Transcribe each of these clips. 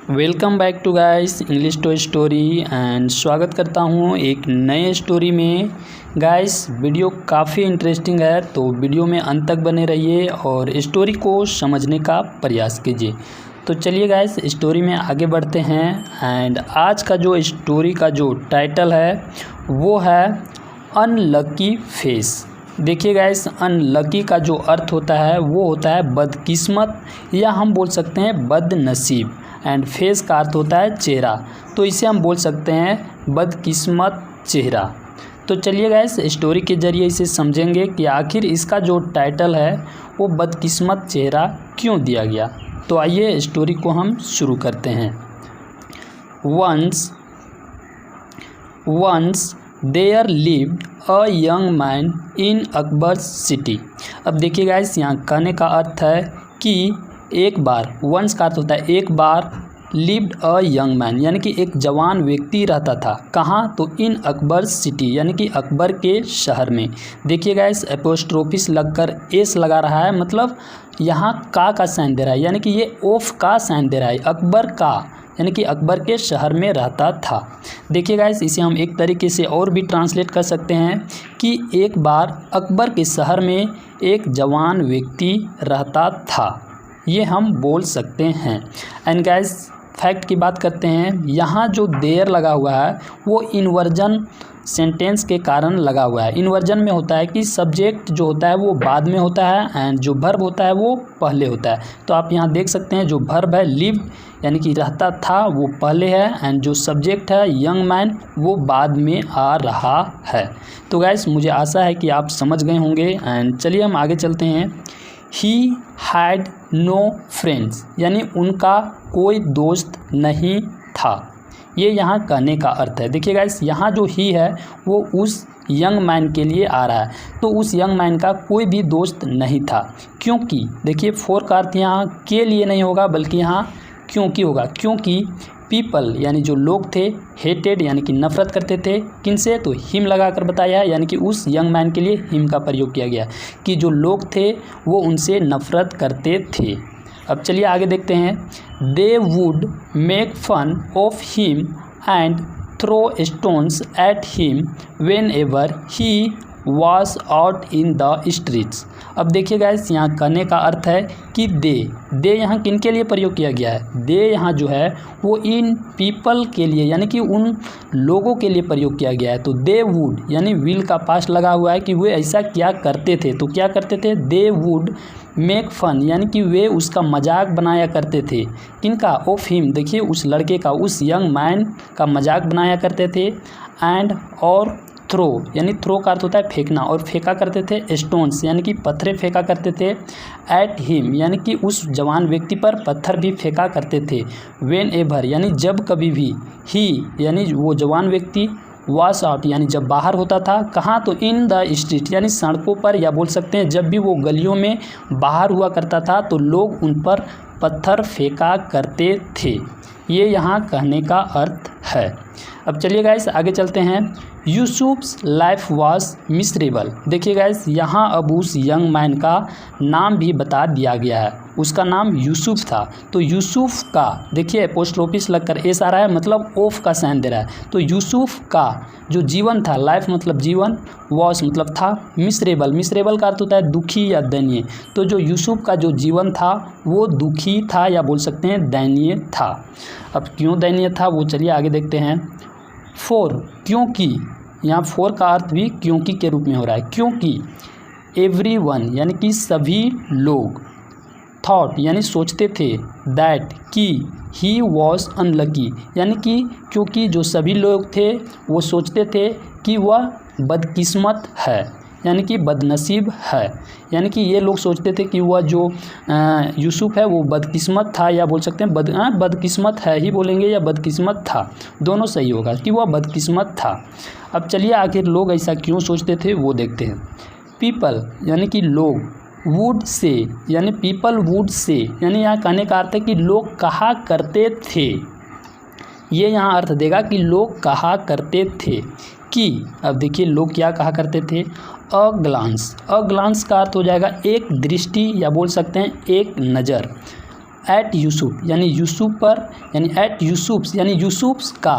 Welcome back to guys English to story and स्वागत करता हूं एक नए स्टोरी में। गाइस वीडियो काफ़ी इंटरेस्टिंग है, तो वीडियो में अंत तक बने रहिए और स्टोरी को समझने का प्रयास कीजिए। तो चलिए गाइस स्टोरी में आगे बढ़ते हैं। एंड आज का जो स्टोरी का जो टाइटल है वो है अनलकी फेस। देखिए गाइस, अनलकी का जो अर्थ होता है वो होता है बदकिस्मत, या हम बोल सकते हैं बदनसीब। एंड फेस का अर्थ होता है चेहरा, तो इसे हम बोल सकते हैं बदकिस्मत चेहरा। तो चलिए गाइस स्टोरी के ज़रिए इसे समझेंगे कि आखिर इसका जो टाइटल है वो बदकिस्मत चेहरा क्यों दिया गया। तो आइए स्टोरी को हम शुरू करते हैं। Once there lived a young man in Akbar city. अब देखिए गाइस, यहाँ कहने का अर्थ है कि एक बार, वंस का अर्थ होता है एक बार, लिव्ड अ यंग मैन यानी कि एक जवान व्यक्ति रहता था। कहाँ? तो इन अकबर सिटी यानी कि अकबर के शहर में। देखिए गाइस एपोस्ट्रोफिस लगकर एस लगा रहा है, मतलब यहाँ का साइन दे रहा है, यानी कि ये ओफ का साइन दे रहा है। अकबर का यानी कि अकबर के शहर में रहता था। देखिए गाइस इसे हम एक तरीके से और भी ट्रांसलेट कर सकते हैं कि एक बार अकबर के शहर में एक जवान व्यक्ति रहता था, ये हम बोल सकते हैं। एंड गाइस फैक्ट की बात करते हैं। यहाँ जो देयर लगा हुआ है वो इन्वर्जन सेंटेंस के कारण लगा हुआ है। इन्वर्जन में होता है कि सब्जेक्ट जो होता है वो बाद में होता है एंड जो वर्ब होता है वो पहले होता है। तो आप यहाँ देख सकते हैं जो वर्ब है लिव्ड यानी कि रहता था वो पहले है, एंड जो सब्जेक्ट है यंग मैन वो बाद में आ रहा है। तो गाइस मुझे आशा है कि आप समझ गए होंगे। एंड चलिए हम आगे चलते हैं। ही हैड नो फ्रेंड्स यानी उनका कोई दोस्त नहीं था, ये यहाँ कहने का अर्थ है। देखिए गाइस यहाँ जो ही है वो उस यंग मैन के लिए आ रहा है, तो उस यंग मैन का कोई भी दोस्त नहीं था। क्योंकि देखिए फोर का अर्थ यहाँ के लिए नहीं होगा बल्कि यहाँ क्योंकि होगा। क्योंकि पीपल यानी जो लोग थे, हेटेड यानी कि नफरत करते थे, किनसे? तो हिम लगाकर बताया है, यानी कि उस यंग मैन के लिए हिम का प्रयोग किया गया कि जो लोग थे वो उनसे नफरत करते थे। अब चलिए आगे देखते हैं। They would make fun of him and throw stones at him whenever he was out in the streets. अब देखिए गाइस यहाँ कहने का अर्थ है कि दे यहाँ किन के लिए प्रयोग किया गया है? दे यहाँ जो है वो इन पीपल के लिए यानी कि उन लोगों के लिए प्रयोग किया गया है। तो दे वुड यानी विल का पास्ट लगा हुआ है कि वे ऐसा क्या करते थे। तो क्या करते थे? दे वुड मेक फन यानी कि वे उसका मजाक बनाया करते थे। किनका? ऑफ हिम, देखिए उस लड़के का, उस यंग मैन का मजाक बनाया करते थे। एंड और थ्रो यानी थ्रो का अर्थ होता है फेंकना, और फेंका करते थे स्टोन्स यानी कि पत्थर फेंका करते थे। एट हिम यानी कि उस जवान व्यक्ति पर पत्थर भी फेंका करते थे। वेन एवर यानी जब कभी भी, ही यानी वो जवान व्यक्ति, वॉस आउट यानी जब बाहर होता था। कहाँ? तो इन द स्ट्रीट यानी सड़कों पर, या बोल सकते हैं जब भी वो गलियों में बाहर हुआ करता था तो लोग उन पर पत्थर फेंका करते थे, ये यहाँ कहने का अर्थ है। अब चलिए गाइस आगे चलते हैं। यूसुफ्स लाइफ वॉज मिसरेबल। देखिए गाइस यहाँ अब उस यंग मैन का नाम भी बता दिया गया है, उसका नाम यूसुफ था। तो यूसुफ का देखिए एपोस्ट्रोफिस लगकर एस आ रहा है, मतलब ओफ का साइन दे रहा है। तो यूसुफ का जो जीवन था, लाइफ मतलब जीवन, वॉज मतलब था, मिसरेबल, मिसरेबल का अर्थ होता है दुखी या दयनीय। तो जो यूसुफ का जो जीवन था वो दुखी था, या बोल सकते हैं दयनीय था। अब क्यों दयनीय था वो चलिए आगे देखते हैं। फोर क्योंकि, यहाँ फोर का अर्थ भी क्योंकि के रूप में हो रहा है। क्योंकि एवरीवन यानी कि सभी लोग, थॉट यानी सोचते थे, दैट कि ही वॉज अनलकी यानी कि क्योंकि जो सभी लोग थे वो सोचते थे कि वह बदकिस्मत है यानी कि बदनसीब है। यानी कि ये लोग सोचते थे कि वह जो यूसुफ है वो बदकिस्मत था, या बोल सकते हैं बदकिस्मत है ही बोलेंगे या बदकिस्मत था, दोनों सही होगा कि वह बदकिस्मत था। अब चलिए आखिर लोग ऐसा क्यों सोचते थे वो देखते हैं। पीपल यानी कि लोग, वुड से यानी पीपल वुड से यानी यहाँ कहने का अर्थ है कि लोग कहा करते थे, ये यहाँ अर्थ देगा कि लोग कहा करते थे कि, अब देखिए लोग क्या कहा करते थे? अ ग्लांस, अ ग्लांस का अर्थ हो जाएगा एक दृष्टि, या बोल सकते हैं एक नज़र। एट यूसुफ यानी यूसुफ पर, यानी एट यूसुफ यानी यूसुफ का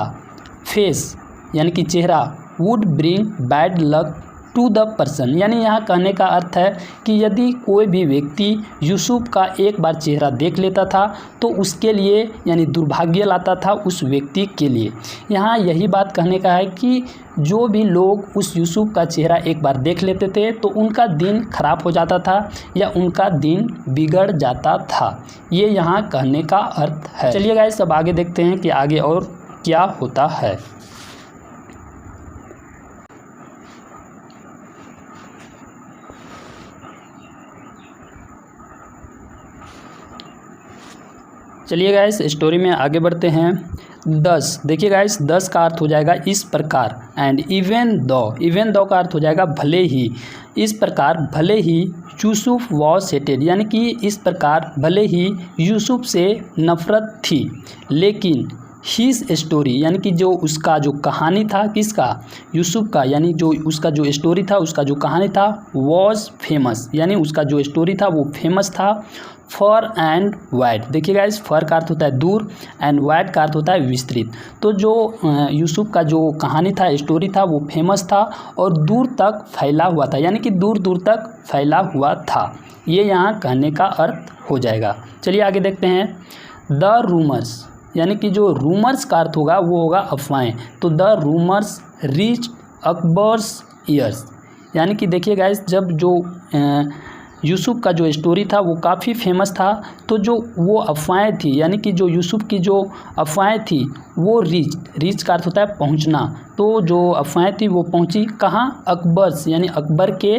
फेस यानी कि चेहरा would bring bad luck to the person, यानी यहाँ कहने का अर्थ है कि यदि कोई भी व्यक्ति यूसुफ का एक बार चेहरा देख लेता था तो उसके लिए यानी दुर्भाग्य लाता था उस व्यक्ति के लिए। यहाँ यही बात कहने का है कि जो भी लोग उस यूसुफ का चेहरा एक बार देख लेते थे तो उनका दिन खराब हो जाता था या उनका दिन बिगड़ जाता था, ये यहाँ कहने का अर्थ है। चलिए गाइस अब आगे देखते हैं कि आगे और क्या होता है। चलिए गाइस स्टोरी में आगे बढ़ते हैं। 10 देखिए गाइस 10 का अर्थ हो जाएगा इस प्रकार, एंड इवन दो का अर्थ हो जाएगा भले ही, इस प्रकार भले ही यूसुफ वॉज हेटेड यानी कि इस प्रकार भले ही यूसुफ से नफरत थी, लेकिन हिज स्टोरी यानी कि जो उसका जो कहानी था, किसका, यूसुफ का, यानी जो उसका जो स्टोरी था, उसका जो कहानी था वॉज फेमस यानी उसका जो स्टोरी था वो फेमस था। फर एंड वाइड देखिए गाइस फर का अर्थ होता है दूर एंड वाइड का अर्थ होता है विस्तृत। तो जो यूसुफ का जो कहानी था, स्टोरी था, वो फेमस था और दूर तक फैला हुआ था, यानी कि दूर दूर तक फैला हुआ था, ये यहाँ कहने का अर्थ हो जाएगा। चलिए आगे देखते हैं। द रूमर्स यानी कि जो रूमर्स का अर्थ होगा वो होगा अफवाहें, तो the rumours reach Akbar's years यानी कि देखिए गाइस जब जो यूसुफ का जो स्टोरी था वो काफ़ी फेमस था, तो जो वो अफवाहें थी यानी कि जो यूसुफ की जो अफवाहें थी वो रीच का अर्थ होता है पहुंचना, तो जो अफवाहें थी वो पहुंची कहाँ, अकबर्स यानी अकबर के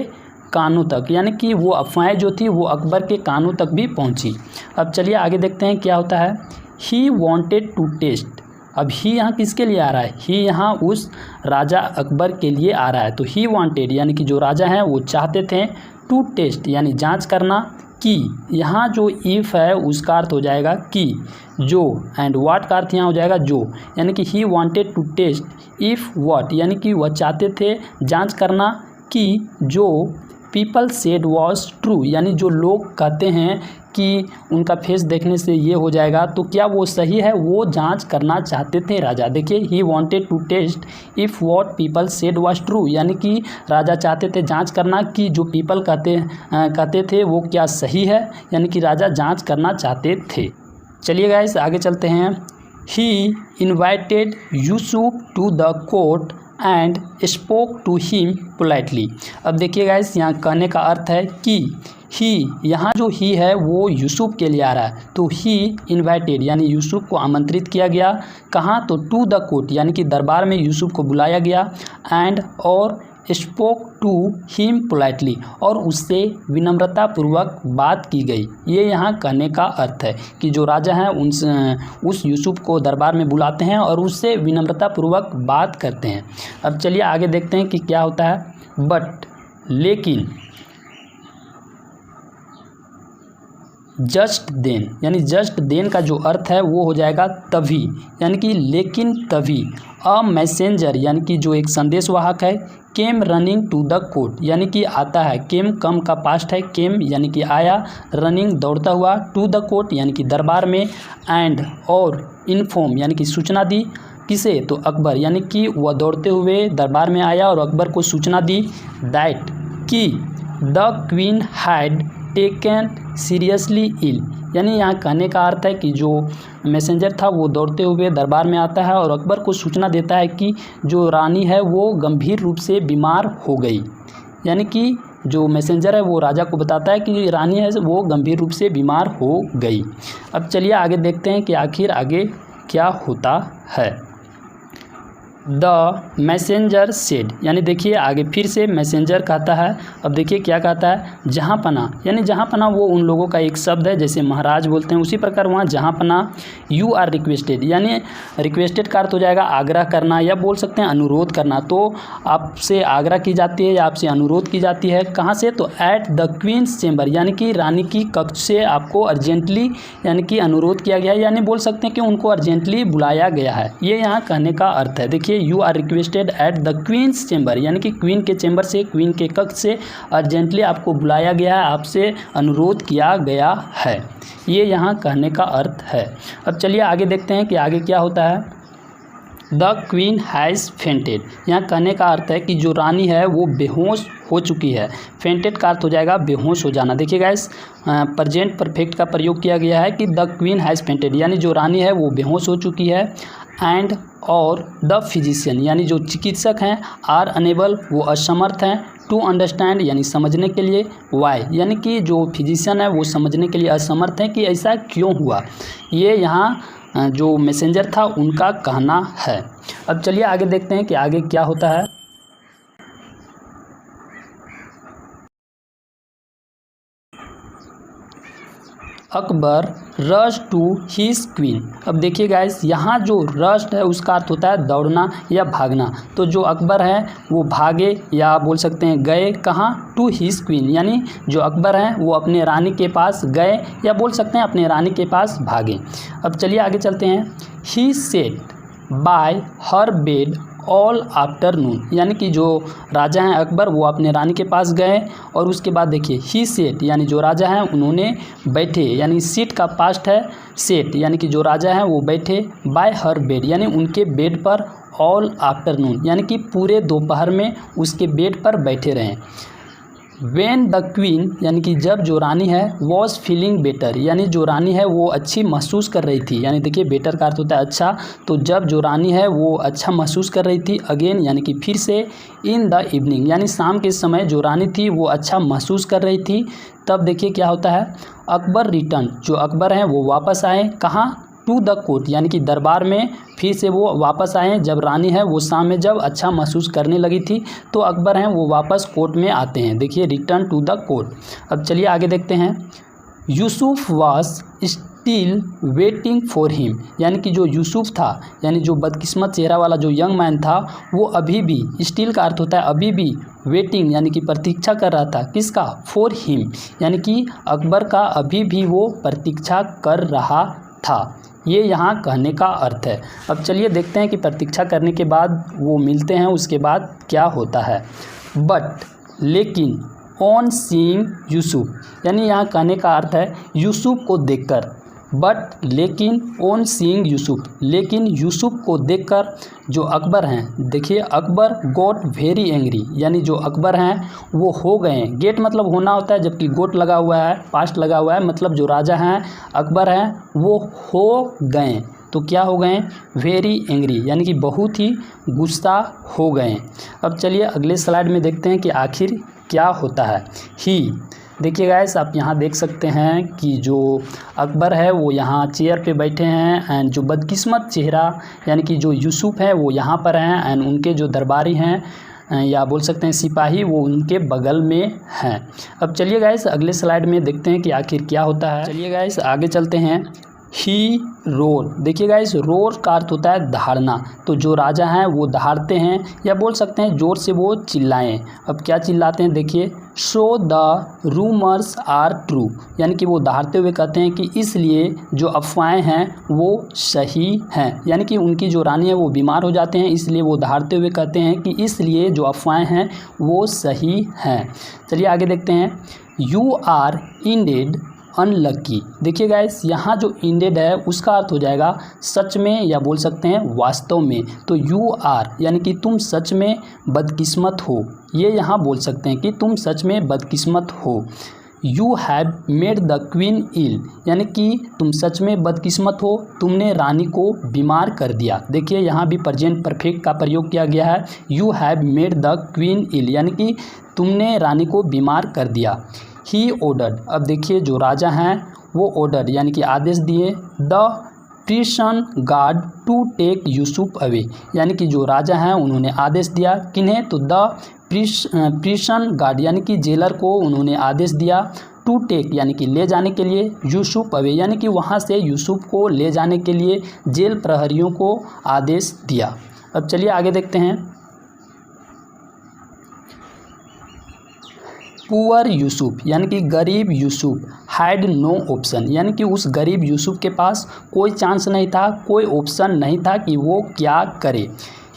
कानों तक, यानी कि वो अफवाहें जो थी वो अकबर के कानों तक भी पहुंची। अब चलिए आगे देखते हैं क्या होता है। ही वॉन्टेड टू टेस्ट, अब ही यहाँ किसके लिए आ रहा है, ही यहाँ उस राजा अकबर के लिए आ रहा है, तो ही वॉन्टेड यानी कि जो राजा हैं वो चाहते थे टू टेस्ट यानी जांच करना, कि यहाँ जो इफ़ है उसका अर्थ हो जाएगा कि जो, एंड व्हाट का अर्थ यहाँ हो जाएगा जो, यानी कि he wanted to test if what यानी कि वह चाहते थे जांच करना कि जो पीपल सेड वॉज ट्रू यानी जो लोग कहते हैं कि उनका फेस देखने से ये हो जाएगा, तो क्या वो सही है, वो जांच करना चाहते थे राजा। देखिए he wanted to test if what people said was true यानी कि राजा चाहते थे जांच करना कि जो पीपल कहते थे वो क्या सही है, यानी कि राजा जांच करना चाहते थे। चलिए गाइस आगे चलते हैं। He invited Yusuf to the court and spoke to him politely. अब देखिए गाइस यहाँ कहने का अर्थ है कि ही, यहाँ जो ही है वो यूसुफ के लिए आ रहा है, तो ही इन्वाइटेड यानी यूसुफ को आमंत्रित किया गया, कहाँ, तो टू द कोर्ट यानी कि दरबार में यूसुफ को बुलाया गया, एंड और स्पोक टू हिम पोलाइटली और उससे विनम्रतापूर्वक बात की गई। ये यहाँ कहने का अर्थ है कि जो राजा हैं उस यूसुफ को दरबार में बुलाते हैं और उससे विनम्रतापूर्वक बात करते हैं। अब चलिए आगे देखते हैं कि क्या होता है। बट लेकिन जस्ट देन यानी जस्ट देन का जो अर्थ है वो हो जाएगा तभी, यानी कि लेकिन तभी। अ मैसेंजर यानी कि जो एक संदेशवाहक है, came running to the court यानी कि आता है, केम कम का पास्ट है, केम यानी कि आया, रनिंग दौड़ता हुआ, टू द कोर्ट यानी कि दरबार में, एंड और इन्फॉर्म यानी कि सूचना दी, किसे, तो अकबर, यानी कि वह दौड़ते हुए दरबार में आया और अकबर को सूचना दी दैट कि the queen had taken seriously ill, यानी यहाँ कहने का अर्थ है कि जो मैसेंजर था वो दौड़ते हुए दरबार में आता है और अकबर को सूचना देता है कि जो रानी है वो गंभीर रूप से बीमार हो गई, यानी कि जो मैसेंजर है वो राजा को बताता है कि रानी है वो गंभीर रूप से बीमार हो गई। अब चलिए आगे देखते हैं कि आखिर आगे क्या होता है। द मैसेंजर सेड, यानी देखिए आगे फिर से मैसेंजर कहता है। अब देखिए क्या कहता है, जहाँ पना, यानी जहाँ पना वो उन लोगों का एक शब्द है, जैसे महाराज बोलते हैं उसी प्रकार वहाँ जहाँ पना। यू आर रिक्वेस्टेड, यानी रिक्वेस्टेड का अर्थ हो जाएगा आग्रह करना या बोल सकते हैं अनुरोध करना, तो आपसे आग्रह की जाती है या आपसे अनुरोध की जाती है, कहाँ से, तो एट द क्वींस चेम्बर, यानी कि रानी की कक्ष से आपको अर्जेंटली यानी कि अनुरोध किया गया है, यानी बोल सकते हैं कि उनको अर्जेंटली बुलाया गया है, ये यहाँ कहने का अर्थ है। देखिए you are requested at the queen's chamber, यानी कि क्वीन के चेंबर से, क्वीन के कक्ष से अर्जेंटली आपको बुलाया गया है, आपसे अनुरोध किया गया है। ये यहाँ कहने का अर्थ है। अब चलिए आगे देखते हैं कि आगे क्या होता है। द क्वीन हैज़ फेंटेड, यहाँ कहने का अर्थ है कि जो रानी है वो बेहोश हो चुकी है। फेंटेड का अर्थ हो जाएगा बेहोश हो जाना। देखिए गाइस, प्रेजेंट परफेक्ट का प्रयोग किया गया है कि द क्वीन हैज़ फेंटेड, यानी जो रानी है वो बेहोश हो चुकी है। एंड और द फिजिशियन, यानी जो चिकित्सक हैं, आर अनेबल, वो असमर्थ हैं, टू अंडरस्टैंड, यानी समझने के लिए, वाई, यानी कि जो फिजिशियन है वो समझने के लिए असमर्थ हैं कि ऐसा क्यों हुआ। ये यहाँ जो मैसेंजर था उनका कहना है। अब चलिए आगे देखते हैं कि आगे क्या होता है। Akbar rush to his queen. अब देखिए गाइस, यहाँ जो रश है उसका अर्थ होता है दौड़ना या भागना। तो जो अकबर है वो भागे या बोल सकते हैं गए कहाँ, टू हिज क्वीन, यानी जो अकबर हैं वो अपने रानी के पास गए या बोल सकते हैं अपने रानी के पास भागे। अब चलिए आगे चलते हैं। He sat by her bed all afternoon, यानी कि जो राजा हैं अकबर वो अपने रानी के पास गए और उसके बाद देखिए ही सेट, यानी जो राजा हैं उन्होंने बैठे, यानी सीट का पास्ट है सेट, यानी कि जो राजा हैं वो बैठे बाय हर बेड, यानी उनके बेड पर, ऑल आफ्टरनून, यानी कि पूरे दोपहर में उसके बेड पर बैठे रहें। वेन द क्वीन, यानी कि जब जो रानी है, वॉज फीलिंग बेटर, यानी जो रानी है वो अच्छी महसूस कर रही थी, यानी देखिए बेटर का अर्थ होता है अच्छा, तो जब जो रानी है वो अच्छा महसूस कर रही थी, अगेन यानी कि फिर से, इन द इवनिंग, यानी शाम के समय जो रानी थी वो अच्छा महसूस कर रही थी, तब देखिए क्या होता है। अकबर रिटर्न, जो अकबर हैं वो वापस आए, कहाँ, टू द कोर्ट, यानी कि दरबार में फिर से वो वापस आए। जब रानी है वो शाम में जब अच्छा महसूस करने लगी थी तो अकबर हैं वो वापस कोर्ट में आते हैं। देखिए रिटर्न टू द कोर्ट। अब चलिए आगे देखते हैं। Yusuf was still waiting for him, यानी कि जो यूसुफ था, यानी जो बदकिस्मत चेहरा वाला जो यंग मैन था, वो अभी भी, स्टिल का अर्थ होता है अभी भी, वेटिंग यानी कि प्रतीक्षा कर रहा था, किसका, फॉर हिम, यानी कि अकबर का अभी भी वो प्रतीक्षा कर रहा था। ये यहाँ कहने का अर्थ है। अब चलिए देखते हैं कि प्रतीक्षा करने के बाद वो मिलते हैं, उसके बाद क्या होता है। बट, लेकिन, ऑन सीइंग यूसुफ, यानी यहाँ कहने का अर्थ है यूसुफ को देखकर। बट, लेकिन, ऑन सीइंग यूसुफ, लेकिन यूसुफ को देखकर जो अकबर हैं, देखिए अकबर गोट वेरी एंग्री, यानी जो अकबर हैं वो हो गए। गेट मतलब होना होता है, जबकि गोट लगा हुआ है, पास्ट लगा हुआ है, मतलब जो राजा हैं अकबर हैं वो हो गए। तो क्या हो गए, वेरी एंग्री, यानी कि बहुत ही गुस्सा हो गए। अब चलिए अगले स्लाइड में देखते हैं कि आखिर क्या होता है। ही, देखिए गाइस, आप यहाँ देख सकते हैं कि जो अकबर है वो यहाँ चेयर पे बैठे हैं एंड जो बदकिस्मत चेहरा यानी कि जो यूसुफ है वो यहाँ पर हैं एंड उनके जो दरबारी हैं या बोल सकते हैं सिपाही वो उनके बगल में हैं। अब चलिए गाइस अगले स्लाइड में देखते हैं कि आखिर क्या होता है। चलिए गाइस आगे चलते हैं। ही रोर, देखिए गाइस रोर का अर्थ होता है दहाड़ना। तो जो राजा हैं वो दहाड़ते हैं या बोल सकते हैं ज़ोर से वो चिल्लाएं। अब क्या चिल्लाते हैं, देखिए so the rumours are true, यानी कि वो दहाड़ते हुए कहते हैं कि इसलिए जो अफवाहें हैं वो सही हैं, यानी कि उनकी जो रानी है वो बीमार हो जाते हैं, इसलिए वो दहाड़ते हुए कहते हैं कि इसलिए जो अफवाहें हैं वो सही हैं। चलिए आगे देखते हैं। यू आर इंडेड अनलकी, देखिए गाइस यहाँ जो इंडेड है उसका अर्थ हो जाएगा सच में या बोल सकते हैं वास्तव में। तो यू आर यानी कि तुम सच में बदकिस्मत हो, ये यहाँ बोल सकते हैं कि तुम सच में बदकिस्मत हो। You have made the queen ill, यानी कि तुम सच में बदकिस्मत हो, तुमने रानी को बीमार कर दिया। देखिए यहाँ भी प्रेजेंट परफेक्ट का प्रयोग किया गया है। You have made the queen ill, यानी कि तुमने रानी को बीमार कर दिया। ही ऑर्डर्ड, अब देखिए जो राजा हैं वो ऑर्डर यानी कि आदेश दिए the prison guard to take Yusuf away, यानी कि जो राजा हैं उन्होंने आदेश दिया किन्हें, तो द प्रिसन गार्ड यानी कि जेलर को उन्होंने आदेश दिया टू टेक यानी कि ले जाने के लिए, यूसुफ अवे यानी कि वहाँ से यूसुफ को ले जाने के लिए जेल प्रहरियों को आदेश दिया। अब चलिए आगे देखते हैं। पुअर यूसुफ यानी कि गरीब यूसुफ हैड नो ऑप्शन, यानी कि उस गरीब यूसुफ के पास कोई चांस नहीं था, कोई ऑप्शन नहीं था कि वो क्या करे।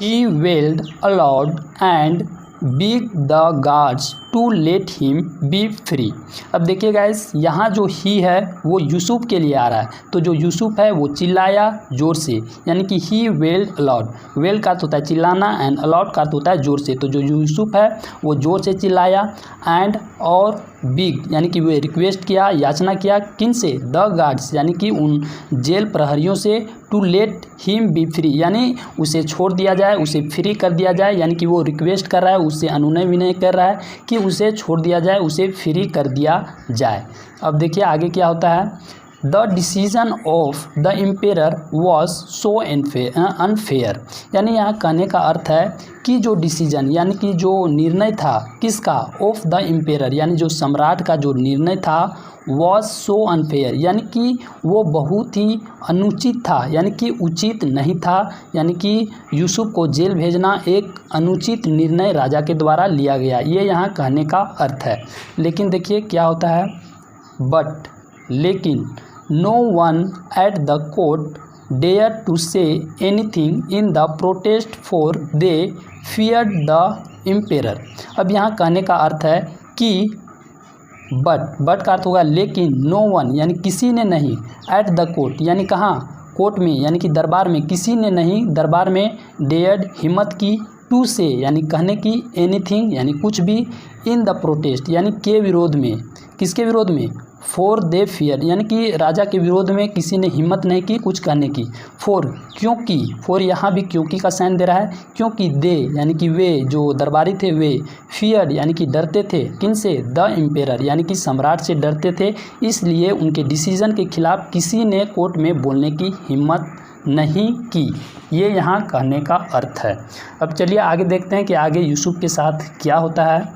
He wailed aloud and begged the guards to let him be free. अब देखिए गाइस, यहाँ जो ही है वो यूसुफ के लिए आ रहा है, तो जो यूसुफ है वो चिल्लाया जोर से, यानी कि ही वेल्ड अलाउड। वेल का अर्थ होता है चिल्लाना एंड अलाउड का अर्थ होता है जोर से। तो जो यूसुफ है वो जोर से चिल्लाया एंड और बिग यानी कि वे रिक्वेस्ट किया, याचना किया, किन से? द गार्ड्स यानी कि उन जेल प्रहरियों से, to let him be free यानी उसे छोड़ दिया जाए, उसे फ्री कर दिया जाए। यानी कि वो रिक्वेस्ट कर रहा है, उससे अनुनय विनय कर रहा है कि उसे छोड़ दिया जाए, उसे फ्री कर दिया जाए। अब देखिए आगे क्या होता है। The decision of the emperor was so unfair, यानी यहाँ कहने का अर्थ है कि जो डिसीजन यानी कि जो निर्णय था किसका? ऑफ द एम्पेरर यानी जो सम्राट का जो निर्णय था, वॉज सो अनफेयर यानी कि वो बहुत ही अनुचित था, यानी कि उचित नहीं था। यानी कि यूसुफ को जेल भेजना एक अनुचित निर्णय राजा के द्वारा लिया गया, ये यहाँ कहने का अर्थ है। लेकिन देखिए क्या होता है, बट लेकिन no one at the court dare to say anything in the protest for they feared the emperor. अब यहाँ कहने का अर्थ है कि बट का अर्थ होगा लेकिन, नो वन यानी किसी ने नहीं, एट द कोर्ट यानी कहाँ? कोर्ट में यानी कि दरबार में, किसी ने नहीं दरबार में, डेयर्ड हिम्मत की, टू से यानी कहने की, एनीथिंग यानी कुछ भी, इन द प्रोटेस्ट यानी के विरोध में, किसके विरोध में? फॉर दे फियर यानी कि राजा के विरोध में किसी ने हिम्मत नहीं की कुछ कहने की। फॉर क्योंकि, फॉर यहाँ भी क्योंकि का साइन दे रहा है, क्योंकि दे यानी कि वे जो दरबारी थे वे, फियर यानी कि डरते थे, किन से? द एम्पेरर यानी कि सम्राट से डरते थे, इसलिए उनके डिसीजन के खिलाफ किसी ने कोर्ट में बोलने की हिम्मत नहीं की। ये यहाँ कहने का अर्थ है। अब चलिए आगे देखते हैं कि आगे यूसुफ के साथ क्या होता है।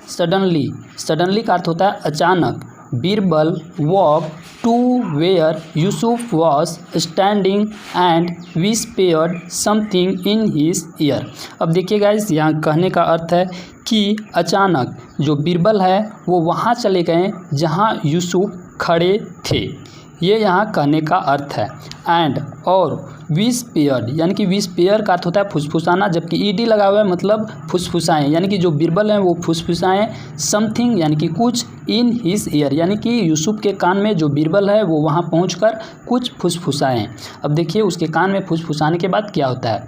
सडनली का अर्थ होता है अचानक। Birbal walked to where Yusuf was standing and whispered something in his ear. अब देखिए गाइस, यहाँ कहने का अर्थ है कि अचानक जो बीरबल है वो वहाँ चले गए जहाँ यूसुफ खड़े थे, ये यहाँ कहने का अर्थ है। एंड और विस्पेयर्ड यानी कि विस्पेयर का अर्थ होता है फुसफुसाना, जबकि ईडी लगा हुआ है मतलब फुसफुसाएं, यानी कि जो बीरबल हैं वो फुसफुसाएं, समथिंग यानी कि कुछ, इन हिज ईयर यानी कि यूसुफ के कान में जो बीरबल है वो वहाँ पहुंचकर कुछ फुसफुसाएं। अब देखिए उसके कान में फुसफुसाने के बाद क्या होता है।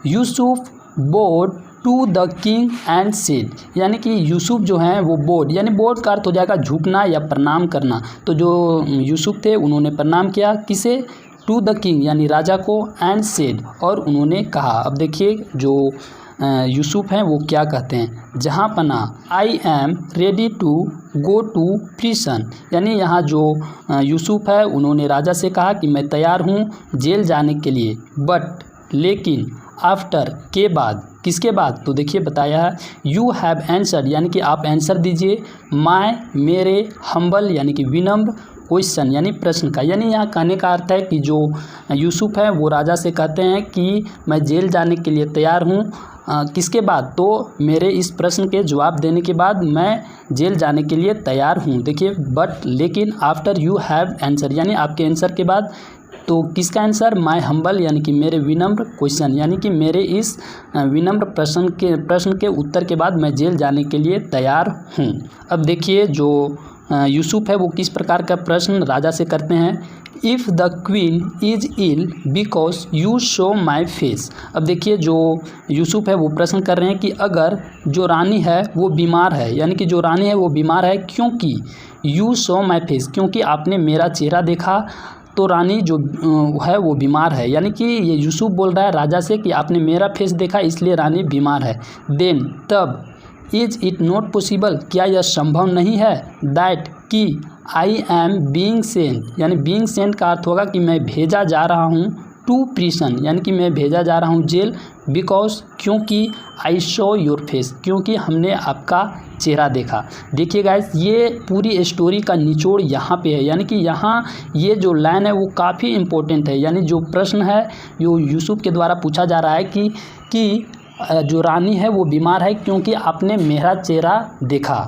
Yusuf bowed to the king and said यानी कि यूसुफ जो हैं वो बोर्ड यानी बोर्ड का अर्थ हो जाएगा झुकना या प्रणाम करना। तो जो यूसुफ थे उन्होंने प्रणाम किया, किसे? टू द किंग यानी राजा को, एंड सेड और उन्होंने कहा। अब देखिए जो यूसुफ हैं वो क्या कहते हैं, जहाँ पना I am ready to go to prison यानी यहाँ जो यूसुफ है उन्होंने राजा से कहा कि मैं तैयार हूँ जेल जाने के लिए। बट लेकिन, आफ्टर के बाद, किसके बाद? तो देखिए बताया है यू हैव आंसर्ड यानी कि आप आंसर दीजिए, माय मेरे, हम्बल यानी कि विनम्र, क्वेश्चन यानी प्रश्न का। यानी यहाँ कहने का अर्थ है कि जो यूसुफ है वो राजा से कहते हैं कि मैं जेल जाने के लिए तैयार हूँ, किसके बाद? तो मेरे इस प्रश्न के जवाब देने के बाद मैं जेल जाने के लिए तैयार हूँ। देखिए बट लेकिन, आफ्टर यू हैव आंसर यानी आपके आंसर के बाद। तो किसका आंसर? माय हम्बल यानी कि मेरे विनम्र, क्वेश्चन यानी कि मेरे इस विनम्र प्रश्न के उत्तर के बाद मैं जेल जाने के लिए तैयार हूँ। अब देखिए जो यूसुफ है वो किस प्रकार का प्रश्न राजा से करते हैं। If the queen is ill because you show my face. अब देखिए जो यूसुफ है वो प्रश्न कर रहे हैं कि अगर जो रानी है वो बीमार है, यानी कि जो रानी है वो बीमार है क्योंकि, यू शो माई फेस क्योंकि आपने मेरा चेहरा देखा, तो रानी जो है वो बीमार है। यानी कि ये यूसुफ बोल रहा है राजा से कि आपने मेरा फेस देखा इसलिए रानी बीमार है। देन तब, इज इट नॉट पॉसिबल क्या यह संभव नहीं है, दैट कि आई एम बीइंग सेंट यानी बीइंग सेंट का अर्थ होगा कि मैं भेजा जा रहा हूँ, टू प्रिसन यानी कि मैं भेजा जा रहा हूँ जेल, बिकॉज क्योंकि, आई शो योर फेस क्योंकि हमने आपका चेहरा देखा। देखिए गाइस ये पूरी स्टोरी का निचोड़ यहाँ पे है, यानी कि यहाँ ये जो लाइन है वो काफ़ी इम्पोर्टेंट है। यानी जो प्रश्न है जो यूसुफ के द्वारा पूछा जा रहा है कि जो रानी है वो बीमार है क्योंकि आपने मेरा चेहरा देखा,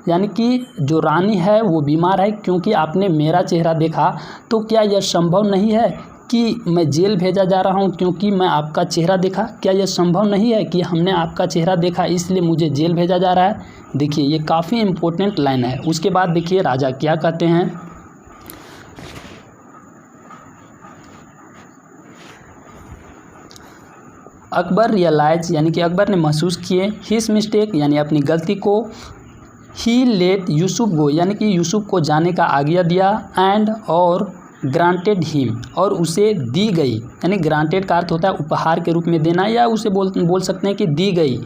यानी कि जो रानी है वो बीमार है क्योंकि आपने मेरा चेहरा देखा, तो क्या यह संभव नहीं है कि मैं जेल भेजा जा रहा हूं क्योंकि मैं आपका चेहरा देखा? क्या यह संभव नहीं है कि हमने आपका चेहरा देखा इसलिए मुझे जेल भेजा जा रहा है? देखिए ये काफ़ी इम्पोर्टेंट लाइन है। उसके बाद देखिए राजा क्या कहते हैं, अकबर रियलाइज यानी कि अकबर ने महसूस किए हिज मिस्टेक यानी अपनी गलती को, ही लेट यूसुफ गो यानी कि यूसुफ को जाने का आज्ञा दिया, एंड और ग्रांटेड हिम और उसे दी गई, यानी ग्रांटेड का अर्थ होता है उपहार के रूप में देना, या उसे बोल सकते हैं कि दी गई।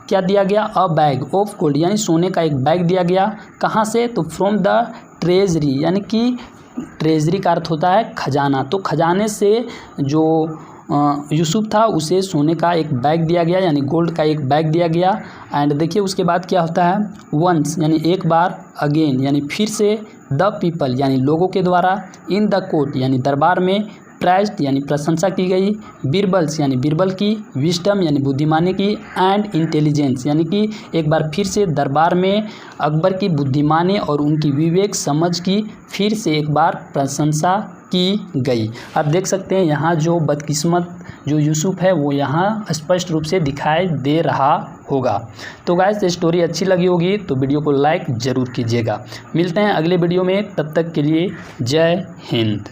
क्या दिया गया? अ बैग ऑफ गोल्ड यानी सोने का एक बैग दिया गया। कहाँ से? तो फ्रॉम द ट्रेजरी यानी कि ट्रेजरी का अर्थ होता है खजाना, तो खजाने से जो यूसुफ था उसे सोने का एक बैग दिया गया यानी गोल्ड का एक बैग दिया गया। एंड देखिए उसके बाद क्या होता है, वंस यानी एक बार, अगेन यानी फिर से, द पीपल यानी लोगों के द्वारा, इन द कोर्ट यानी दरबार में, प्राइज्ड यानी प्रशंसा की गई, बीरबल्स यानी बीरबल की, विस्डम यानी बुद्धिमानी की, एंड इंटेलिजेंस यानी कि एक बार फिर से दरबार में अकबर की बुद्धिमानी और उनकी विवेक समझ की फिर से एक बार प्रशंसा की गई। आप देख सकते हैं यहाँ जो बदकिस्मत जो यूसुफ है वो यहाँ स्पष्ट रूप से दिखाई दे रहा होगा। तो गाइस ये स्टोरी अच्छी लगी होगी तो वीडियो को लाइक ज़रूर कीजिएगा। मिलते हैं अगले वीडियो में, तब तक के लिए जय हिंद।